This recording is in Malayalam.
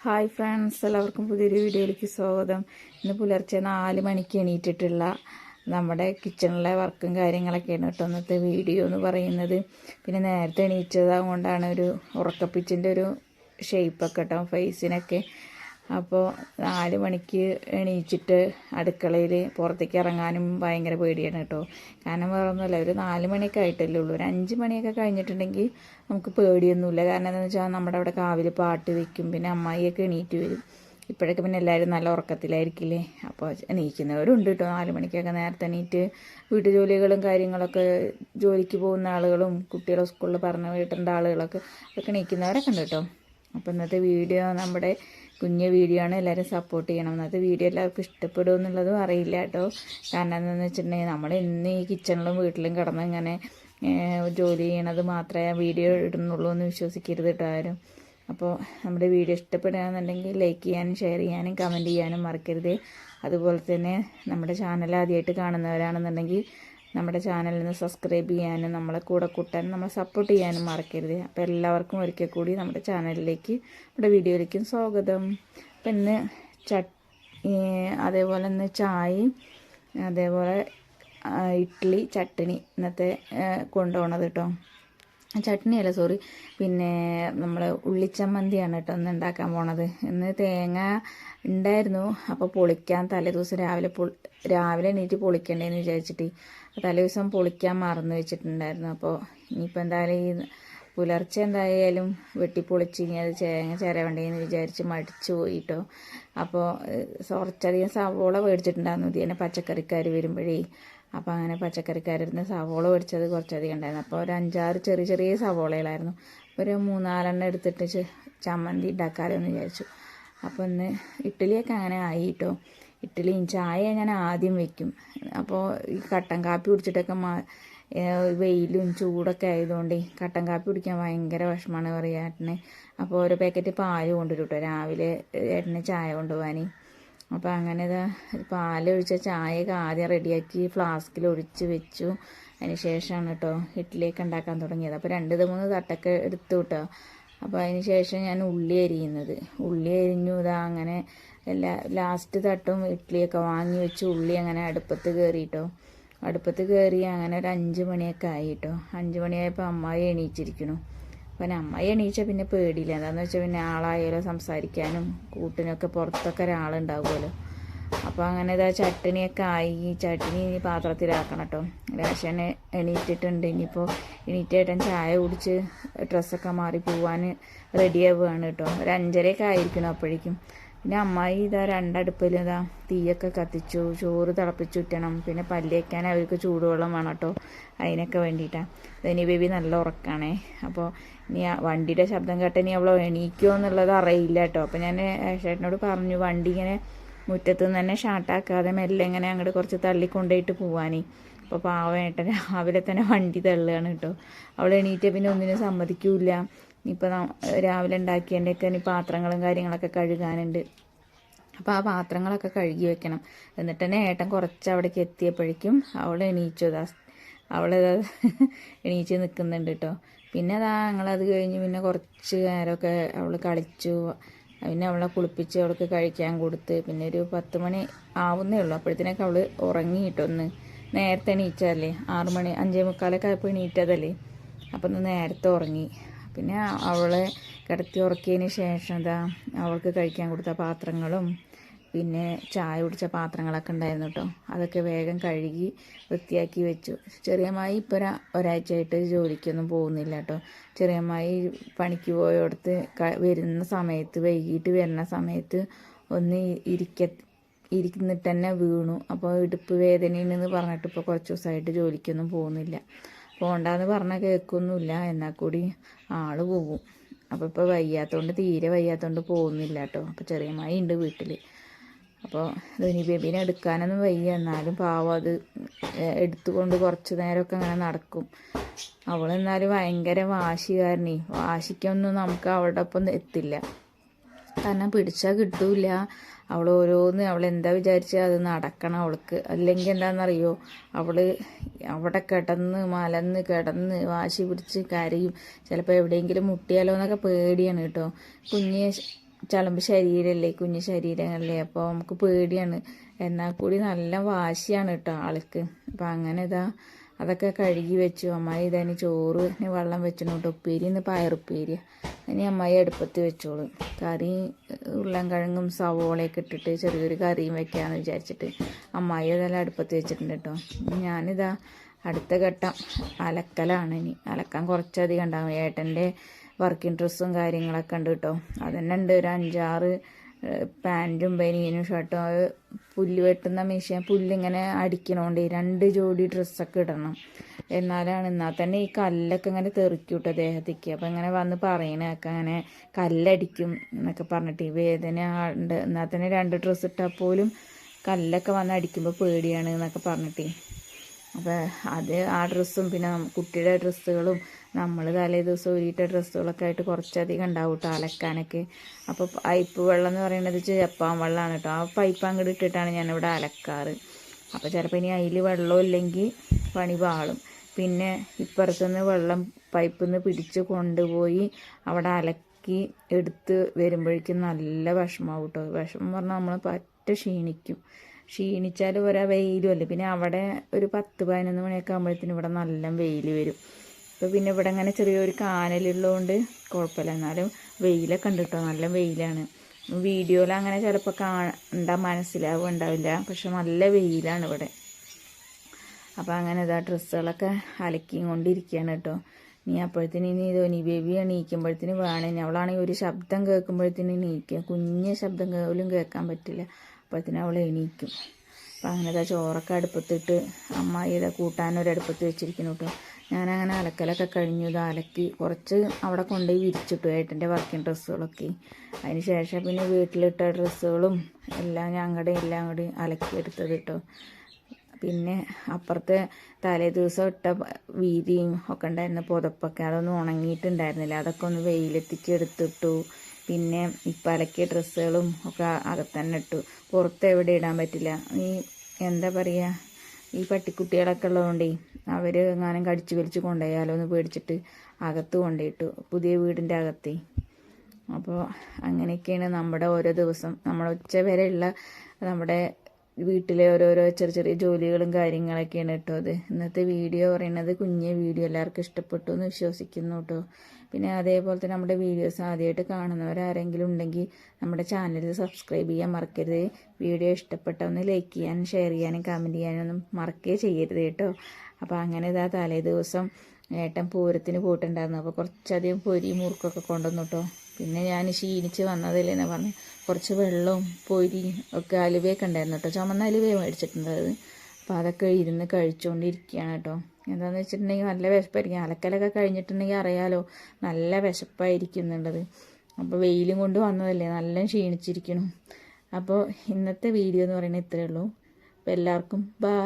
ഹായ് ഫ്രണ്ട്സ്, എല്ലാവർക്കും പുതിയൊരു വീഡിയോയിലേക്ക് സ്വാഗതം. ഇന്ന് പുലർച്ചെ 4 മണിക്ക് എണീറ്റിട്ടുള്ള നമ്മുടെ കിച്ചണിലെ വർക്കും കാര്യങ്ങളൊക്കെയാണ് കേട്ടോ ഇന്നത്തെ വീഡിയോ എന്ന് പറയുന്നത്. പിന്നെ നേരത്തെ എണീറ്റത് കൊണ്ടാണ് ഒരു ഉറക്കപ്പിച്ചിൻ്റെ ഒരു ഷേപ്പൊക്കെ കേട്ടോ ഫേസിനൊക്കെ. അപ്പോൾ 4 മണിക്ക് എണീച്ചിട്ട് അടുക്കളയിൽ പുറത്തേക്ക് ഇറങ്ങാനും ഭയങ്കര പേടിയാണ് കേട്ടോ. കാരണം വേറെ ഒന്നുമില്ല, ഒരു 4 മണിയൊക്കെ ആയിട്ടല്ലേ ഉള്ളൂ. ഒരു 5 മണിയൊക്കെ കഴിഞ്ഞിട്ടുണ്ടെങ്കിൽ നമുക്ക് പേടിയൊന്നുമില്ല. കാരണം എന്താണെന്ന് വെച്ചാൽ നമ്മുടെ അവിടെ കാവിൽ പാട്ട് വയ്ക്കും, പിന്നെ അമ്മായിയൊക്കെ എണീറ്റ് വരും. ഇപ്പോഴൊക്കെ പിന്നെ എല്ലാവരും നല്ല ഉറക്കത്തിലായിരിക്കില്ലേ. അപ്പോൾ എണീക്കുന്നവരുണ്ട് കേട്ടോ 4 മണിക്കൊക്കെ നേരത്തെ എണീറ്റ് വീട്ടു ജോലികളും കാര്യങ്ങളൊക്കെ, ജോലിക്ക് പോകുന്ന ആളുകളും കുട്ടികളെ സ്കൂളിൽ പറഞ്ഞ് വീട്ടേണ്ട ആളുകളൊക്കെ എണീക്കുന്നവരൊക്കെ ഉണ്ട് കേട്ടോ. അപ്പോൾ ഇന്നത്തെ വീഡിയോ നമ്മുടെ കുഞ്ഞ് വീഡിയോ ആണ്, എല്ലാവരും സപ്പോർട്ട് ചെയ്യണം. ഇന്നത്തെ വീഡിയോ എല്ലാവർക്കും ഇഷ്ടപ്പെടും എന്നുള്ളതും അറിയില്ല കേട്ടോ. കാരണം എന്താണെന്ന് വെച്ചിട്ടുണ്ടെങ്കിൽ നമ്മൾ ഇന്ന് ഈ കിച്ചണിലും വീട്ടിലും കിടന്ന് ഇങ്ങനെ ജോലി ചെയ്യണത് മാത്രമേ വീഡിയോ ഇടുന്നുള്ളൂ എന്ന് വിശ്വസിക്കരുത് കേട്ടോ ആരും. അപ്പോൾ നമ്മുടെ വീഡിയോ ഇഷ്ടപ്പെടുകയാണെന്നുണ്ടെങ്കിൽ ലൈക്ക് ചെയ്യാനും ഷെയർ ചെയ്യാനും കമൻറ്റ് ചെയ്യാനും മറക്കരുത്. അതുപോലെ തന്നെ നമ്മുടെ ചാനൽ ആദ്യമായിട്ട് കാണുന്നവരാണെന്നുണ്ടെങ്കിൽ നമ്മുടെ ചാനലിൽ നിന്ന് സബ്സ്ക്രൈബ് ചെയ്യാനും നമ്മളെ കൂടെ കൂട്ടാനും നമ്മളെ സപ്പോർട്ട് ചെയ്യാനും മറക്കരുത്. അപ്പോൾ എല്ലാവർക്കും ഒരിക്കൽ കൂടി നമ്മുടെ ചാനലിലേക്ക് നമ്മുടെ വീഡിയോയിലേക്കും സ്വാഗതം. അപ്പം ഇന്ന് അതേപോലെ ഇന്ന് ചായയും അതേപോലെ ഇഡ്ഡലി ചട്നി ഇന്നത്തെ കൊണ്ടുപോകണത് കേട്ടോ. ചട്നിയല്ല സോറി, പിന്നെ നമ്മൾ ഉള്ളിച്ചമ്മന്തിയാണ് കേട്ടോ ഇന്ന് ഉണ്ടാക്കാൻ പോണത്. ഇന്ന് തേങ്ങ ഉണ്ടായിരുന്നു, അപ്പോൾ പൊളിക്കാൻ തലേദിവസം രാവിലെ എണീറ്റ് പൊളിക്കണ്ടേന്ന് വിചാരിച്ചിട്ട് തലേദിവസം പൊളിക്കാൻ മറന്നു വെച്ചിട്ടുണ്ടായിരുന്നു. അപ്പോൾ ഇനിയിപ്പോൾ എന്തായാലും ഈ പുലർച്ചെ എന്തായാലും വെട്ടിപ്പൊളിച്ച് ഇനി അത് തേങ്ങ ചിരവണ്ടേന്ന് വിചാരിച്ച് മടിച്ചു പോയിട്ടോ. അപ്പോൾ കുറച്ചധികം സവോള മേടിച്ചിട്ടുണ്ടായിരുന്നു ഇതിനെ പച്ചക്കറിക്കാർ വരുമ്പോഴേ. അപ്പോൾ അങ്ങനെ പച്ചക്കറിക്കാരിരുന്ന് സവോള മേടിച്ചത് കുറച്ചധികം ഉണ്ടായിരുന്നു. അപ്പോൾ ഒരു 5-6 ചെറിയ ചെറിയ സവോളകളായിരുന്നു. ഒരു 3-4 എടുത്തിട്ട് ചമ്മന്തി ഉണ്ടാക്കാമല്ലോ എന്ന് വിചാരിച്ചു. അപ്പോൾ ഇന്ന് ഇഡ്ഡലിയൊക്കെ അങ്ങനെ ആയി കേട്ടോ. ഇഡ്ഡലിയും ചായ ഞാൻ ആദ്യം വെക്കും. അപ്പോൾ ഈ കട്ടൻ കാപ്പി കുടിച്ചിട്ടൊക്കെ വെയിലും ചൂടൊക്കെ ആയതുകൊണ്ട് കട്ടൻ കാപ്പി കുടിക്കാൻ ഭയങ്കര വിഷമമാണ് പറയുക ഏട്ടന്. അപ്പോൾ ഒരു പാക്കറ്റ് പാല് കൊണ്ടുവരും കേട്ടോ രാവിലെ ഏട്ടന് ചായ കൊണ്ടുപോകാൻ. അപ്പോൾ അങ്ങനെ പാലൊഴിച്ച ചായയൊക്കെ ആദ്യം റെഡിയാക്കി ഫ്ലാസ്കിൽ ഒഴിച്ച് വെച്ചു. അതിന് ശേഷമാണ് കേട്ടോ ഇഡ്ഡലിയൊക്കെ ഉണ്ടാക്കാൻ തുടങ്ങിയത്. അപ്പോൾ 2-3 തട്ടൊക്കെ എടുത്തു കേട്ടോ. അപ്പോൾ അതിന് ശേഷം ഞാൻ ഉള്ളി അരിഞ്ഞു അങ്ങനെ ലാസ്റ്റ് തട്ടും ഇഡ്ഡലിയൊക്കെ വാങ്ങി വെച്ച് ഉള്ളി അങ്ങനെ അടുപ്പത്ത് കയറി അങ്ങനെ ഒരു 5 മണിയൊക്കെ ആയി കേട്ടോ. 5 മണിയായപ്പോൾ അമ്മായി എണീച്ചിരിക്കണു. അപ്പം അമ്മായി എണീച്ചാൽ പിന്നെ പേടിയില്ല. എന്താണെന്ന് വെച്ചാൽ പിന്നെ ആളായാലോ സംസാരിക്കാനും കൂട്ടിനൊക്കെ പുറത്തൊക്കെ ഒരാളുണ്ടാവുമല്ലോ. അപ്പോൾ അങ്ങനെ ചട്നിയൊക്കെ ആയി. ചട്നി ഇനി പാത്രത്തിലാക്കണം കേട്ടോ. റേഷൻ എണീറ്റിട്ടുണ്ട്. ഇനിയിപ്പോൾ എണീറ്റേട്ടൻ ചായ കുടിച്ച് ഡ്രസ്സൊക്കെ മാറി പോവാൻ റെഡിയാവുകയാണ് കേട്ടോ. ഒരു 5:30 ആയിരിക്കണം അപ്പോഴേക്കും. പിന്നെ അമ്മായി 2 അടുപ്പിൽ തീയൊക്കെ കത്തിച്ചു. ചോറ് തിളപ്പിച്ചുറ്റണം. പിന്നെ പല്ല് വയ്ക്കാൻ അവർക്ക് ചൂടുവെള്ളം വേണം കേട്ടോ. അതിനൊക്കെ വേണ്ടിയിട്ടാണ്. ഇനി ബേബി നല്ല ഉറക്കമാണേ. അപ്പോൾ ഇനി വണ്ടിയുടെ ശബ്ദം കേട്ട് ഇനി അവളോ എണീക്കുമോ എന്നുള്ളത് അറിയില്ല കേട്ടോ. അപ്പോൾ ഞാൻ ചേട്ടനോട് പറഞ്ഞു വണ്ടി ഇങ്ങനെ മുറ്റത്ത് നിന്ന് തന്നെ ഷാർട്ടാക്കാതെ മെല്ലെ ഇങ്ങനെ അങ്ങോട്ട് കുറച്ച് തള്ളിക്കൊണ്ടുപോയിട്ട് പോവാനേ. അപ്പോൾ പാവമായിട്ട് രാവിലെ തന്നെ വണ്ടി തള്ളുകയാണ് കേട്ടോ. അവൾ എണീറ്റ് പിന്നെ ഒന്നിനും സമ്മതിക്കില്ല. ഇപ്പോൾ രാവിലെ ഉണ്ടാക്കിയതിൻ്റെയൊക്കെ ഇനി പാത്രങ്ങളും കാര്യങ്ങളൊക്കെ കഴുകാനുണ്ട്. അപ്പോൾ ആ പാത്രങ്ങളൊക്കെ കഴുകി വെക്കണം. എന്നിട്ട് തന്നെ ഏട്ടൻ കുറച്ച് അവിടേക്ക് എത്തിയപ്പോഴേക്കും അവൾ എണീച്ച് നിൽക്കുന്നുണ്ട് കേട്ടോ. പിന്നെ ഞങ്ങളത് കഴിഞ്ഞ് പിന്നെ കുറച്ച് നേരമൊക്കെ അവൾ കളിച്ചു. പിന്നെ അവളെ കുളിപ്പിച്ച് അവൾക്ക് കഴിക്കാൻ കൊടുത്ത് പിന്നെ ഒരു 10 മണി ആവുന്നേ ഉള്ളൂ. അപ്പോഴത്തേനൊക്കെ അവൾ ഉറങ്ങി കിട്ടുമെന്ന്. നേരത്തെ എണീറ്റതല്ലേ, 6 മണി 5:45 ആയപ്പോൾ എണീറ്റതല്ലേ. അപ്പം ഒന്ന് നേരത്തെ ഉറങ്ങി. പിന്നെ അവളെ കിടത്തി ഉറക്കിയതിന് ശേഷം അവൾക്ക് കഴിക്കാൻ കൊടുത്ത പാത്രങ്ങളും പിന്നെ ചായ കുടിച്ച പാത്രങ്ങളൊക്കെ ഉണ്ടായിരുന്നു കേട്ടോ. അതൊക്കെ വേഗം കഴുകി വൃത്തിയാക്കി വെച്ചു. ചെറിയമ്മായി ഇപ്പോൾ ഒരാഴ്ചയായിട്ട് ജോലിക്കൊന്നും പോകുന്നില്ല കേട്ടോ. ചെറിയമ്മായി പണിക്ക് പോയോടത്ത് വരുന്ന സമയത്ത് വൈകിട്ട് വരുന്ന സമയത്ത് ഒന്ന് ഇരുന്നിട്ട് തന്നെ വീണു. അപ്പോൾ ഇടുപ്പ് വേദനയെന്ന് പറഞ്ഞിട്ട് ഇപ്പോൾ കുറച്ച് ദിവസമായിട്ട് ജോലിക്കൊന്നും പോകുന്നില്ല. പോകണ്ടെന്ന് പറഞ്ഞാൽ കേൾക്കൊന്നുമില്ല, എന്നാൽ കൂടി ആൾ പോകും. അപ്പോൾ ഇപ്പോൾ തീരെ വയ്യാത്തതുകൊണ്ട് പോകുന്നില്ല കേട്ടോ. അപ്പോൾ ചെറിയമ്മായി ഉണ്ട് വീട്ടിൽ. അപ്പോൾ ധനി ബേബീനെ എടുക്കാനൊന്നും വയ്യ, എന്നാലും പാവം അത് എടുത്തുകൊണ്ട് കുറച്ച് നേരമൊക്കെ അങ്ങനെ നടക്കും. അവളെന്നാലും ഭയങ്കര വാശിക്കൊന്നും നമുക്ക് അവളുടെ ഒപ്പം എത്തില്ല. കാരണം പിടിച്ചാൽ കിട്ടൂല. അവളെന്താ വിചാരിച്ചാൽ അത് നടക്കണം അവൾക്ക്. അല്ലെങ്കിൽ എന്താണെന്നറിയോ, അവിടെ മലന്ന് കിടന്ന് വാശി പിടിച്ച് കരയും. ചിലപ്പോൾ എവിടെയെങ്കിലും മുട്ടിയാലോ എന്നൊക്കെ പേടിയാണ് കേട്ടോ. ചളമ്പ് ശരീരമല്ലേ, കുഞ്ഞു ശരീരമല്ലേ, അപ്പോൾ നമുക്ക് പേടിയാണ്. എന്നാൽ കൂടി നല്ല വാശിയാണ് കേട്ടോ ആൾക്ക്. അപ്പം അങ്ങനെ അതൊക്കെ കഴുകി വെച്ചു. അമ്മായി ഇതതിന് ചോറിന് വെള്ളം വെച്ചിട്ട് കേട്ടോ. ഉപ്പേരി ഇന്ന് പയറുപ്പേരി. ഇനി അമ്മായി അടുപ്പത്ത് വെച്ചോളൂ. കറി ഉരുളൻകിഴങ്ങും സവോളയൊക്കെ ഇട്ടിട്ട് ചെറിയൊരു കറിയും വെക്കാമെന്ന് വിചാരിച്ചിട്ട് അമ്മായി അതെല്ലാം അടുപ്പത്ത് വെച്ചിട്ടുണ്ട് കേട്ടോ. ഞാനിതാ അടുത്ത ഘട്ടം അലക്കലാണ്. ഇനി അലക്കാൻ കുറച്ചധികം ഉണ്ടാകും. ഏട്ടൻ്റെ വർക്കിംഗ് ഡ്രസ്സും കാര്യങ്ങളൊക്കെ ഉണ്ട് കേട്ടോ. അതന്നെ ഉണ്ട് ഒരു 5-6 പാൻറ്റും ബനിയനും ഷർട്ടും. അത് പുല്ല് വെട്ടുന്ന മെഷീൻ പുല്ലിങ്ങനെ അടിക്കണോണ്ട് 2 ജോഡി ഡ്രസ്സൊക്കെ ഇടണം. എന്നാൽ തന്നെ ഈ കല്ലൊക്കെ ഇങ്ങനെ തെറിക്കും കേട്ടോ ദേഹത്തേക്ക്. അപ്പം ഇങ്ങനെ വന്ന് പറയണൊക്കെ അങ്ങനെ കല്ലടിക്കും എന്നൊക്കെ പറഞ്ഞിട്ട് വേദന ഉണ്ട്. എന്നാൽ തന്നെ 2 ഡ്രസ്സ് ഇട്ടാൽ പോലും കല്ലൊക്കെ വന്ന് അടിക്കുമ്പോൾ പേടിയാണ് എന്നൊക്കെ പറഞ്ഞിട്ടേ. അപ്പോൾ ആ ഡ്രസ്സും പിന്നെ കുട്ടിയുടെ ഡ്രസ്സുകളും നമ്മൾ തലേ ദിവസം ഊരിയിട്ട ഡ്രസ്സുകളൊക്കെ ആയിട്ട് കുറച്ചധികം ഉണ്ടാവും കേട്ടോ അലക്കാനൊക്കെ. അപ്പോൾ പൈപ്പ് വെള്ളം എന്ന് പറയുന്നത് ജപ്പാൻ വെള്ളമാണ് കേട്ടോ. ആ പൈപ്പ് അങ്ങോട്ട് ഇട്ടിട്ടാണ് ഞാനിവിടെ അലക്കാറ്. അപ്പോൾ ചിലപ്പോൾ ഇനി അതിൽ വെള്ളം ഇല്ലെങ്കിൽ പണി പാളും. പിന്നെ ഇപ്പുറത്തുനിന്ന് വെള്ളം പൈപ്പിൽ നിന്ന് പിടിച്ച് കൊണ്ടുപോയി അവിടെ അലക്കി എടുത്ത് വരുമ്പോഴേക്കും നല്ല വിഷമാവും കേട്ടോ. വിഷമം പറഞ്ഞാൽ നമ്മൾ പറ്റ ക്ഷീണിച്ചാൽ ഒരാ വെയിലും അല്ലേ. പിന്നെ അവിടെ ഒരു 10-11 മണിയൊക്കെ ആകുമ്പോഴത്തേനും ഇവിടെ നല്ല വെയിൽ വരും. അപ്പോൾ പിന്നെ ഇവിടെ അങ്ങനെ ചെറിയൊരു കാനലുള്ളതുകൊണ്ട് കുഴപ്പമില്ല. എന്നാലും വെയിലൊക്കെ ഉണ്ട് കേട്ടോ. നല്ല വെയിലാണ്. വീഡിയോയിൽ അങ്ങനെ ചിലപ്പോൾ കണ്ടാൽ മനസ്സിലാവുണ്ടാവില്ല. പക്ഷെ നല്ല വെയിലാണ് ഇവിടെ. അപ്പോൾ അങ്ങനെ ഡ്രസ്സുകളൊക്കെ അലക്കിയും കൊണ്ടിരിക്കുകയാണ് കേട്ടോ. നീ അപ്പോഴത്തേന് ഇനി ധോനി ബേബി എണീക്കുമ്പോഴത്തേന് വേണം. അവളാണെങ്കിൽ ഒരു ശബ്ദം കേൾക്കുമ്പോഴത്തേന് എണീക്കുക. കുഞ്ഞ് ശബ്ദം പോലും കേൾക്കാൻ പറ്റില്ല. അപ്പോഴത്തേനും അവൾ എണീക്കും. അപ്പം അങ്ങനെ ചോറൊക്കെ അടുപ്പത്തിട്ട് അമ്മായി കൂട്ടാനൊരടുപ്പത്ത് വെച്ചിരിക്കുന്നു കേട്ടോ. ഞാനങ്ങനെ അലക്കലൊക്കെ കഴിഞ്ഞു. അലക്കി കുറച്ച് അവിടെ കൊണ്ടുപോയി വിരിച്ചിട്ടു ഏട്ടൻ്റെ വർക്കിംഗ് ഡ്രസ്സുകളൊക്കെ. അതിന് ശേഷം പിന്നെ വീട്ടിലിട്ട ഡ്രസ്സുകളും എല്ലാം കൂടി അലക്കിയെടുത്തത് കേട്ടോ. പിന്നെ അപ്പുറത്തെ തലേ ദിവസം ഇട്ട വീതിയും ഒക്കെ ഉണ്ടായിരുന്ന പുതപ്പൊക്കെ അതൊന്നും ഉണങ്ങിയിട്ടുണ്ടായിരുന്നില്ല. അതൊക്കെ ഒന്ന് വെയിലെത്തിച്ച് എടുത്തിട്ടു. പിന്നെ ഇപ്പം അലക്കിയ ഡ്രസ്സുകളും ഒക്കെ അകത്തന്നെ ഇട്ടു. പുറത്ത് എവിടെ ഇടാൻ പറ്റില്ല. എന്താ പറയുക, ഈ പട്ടിക്കുട്ടികളൊക്കെ ഉള്ളതുകൊണ്ടേ അവർ എങ്ങാനും കടിച്ചു വലിച്ച് കൊണ്ടുപോയാലോ എന്ന് പേടിച്ചിട്ട് അകത്ത് കൊണ്ടുപോയിട്ടു, പുതിയ വീടിൻ്റെ അകത്തേ. അപ്പോൾ അങ്ങനെയൊക്കെയാണ് നമ്മുടെ ഓരോ ദിവസം. നമ്മൾ ഉച്ച വരെയുള്ള നമ്മുടെ വീട്ടിലെ ഓരോരോ ചെറിയ ജോലികളും കാര്യങ്ങളൊക്കെയാണ് കേട്ടോ. ഇന്നത്തെ വീഡിയോ പറയുന്നത് കുഞ്ഞ് വീഡിയോ എല്ലാവർക്കും ഇഷ്ടപ്പെട്ടു എന്ന് വിശ്വസിക്കുന്നു കേട്ടോ. പിന്നെ അതേപോലെ തന്നെ നമ്മുടെ വീഡിയോസ് ആദ്യമായിട്ട് കാണുന്നവരാരെങ്കിലും ഉണ്ടെങ്കിൽ നമ്മുടെ ചാനൽ സബ്സ്ക്രൈബ് ചെയ്യാൻ മറക്കരുത്. വീഡിയോ ഇഷ്ടപ്പെട്ട ഒന്ന് ലൈക്ക് ചെയ്യാനും ഷെയർ ചെയ്യാനും കമൻറ്റ് ചെയ്യാനൊന്നും മറക്കേ ചെയ്യരുത് കേട്ടോ. അപ്പോൾ അങ്ങനെ തലേ ദിവസം ഏട്ടൻ പൂരത്തിന് പോയിട്ടുണ്ടായിരുന്നു. അപ്പോൾ കുറച്ചധികം പൊരി മുറുക്കൊക്കെ കൊണ്ടുവന്നു കേട്ടോ. പിന്നെ ഞാൻ ക്ഷീണിച്ച് വന്നതല്ലേന്ന് പറഞ്ഞ് കുറച്ച് വെള്ളവും പൊരി ഒക്കെ അലുവയൊക്കെ ഉണ്ടായിരുന്നു കേട്ടോ. ചുമന്ന അലുവ മേടിച്ചിട്ടുണ്ടായത്. അപ്പോൾ അതൊക്കെ ഇരുന്ന് കഴിച്ചുകൊണ്ടിരിക്കുകയാണ് കേട്ടോ. എന്താണെന്ന് വെച്ചിട്ടുണ്ടെങ്കിൽ നല്ല വിശപ്പായിരിക്കും. അലക്കലൊക്കെ കഴിഞ്ഞിട്ടുണ്ടെങ്കിൽ അറിയാലോ നല്ല വിശപ്പായിരിക്കുന്നുള്ളത്. അപ്പോൾ വെയിലും കൊണ്ട് വന്നതല്ലേ, നല്ല ക്ഷീണിച്ചിരിക്കണം. അപ്പോൾ ഇന്നത്തെ വീഡിയോ എന്ന് പറയുന്നത് ഇത്രയേ ഉള്ളൂ. അപ്പോൾ എല്ലാവർക്കും ബൈ.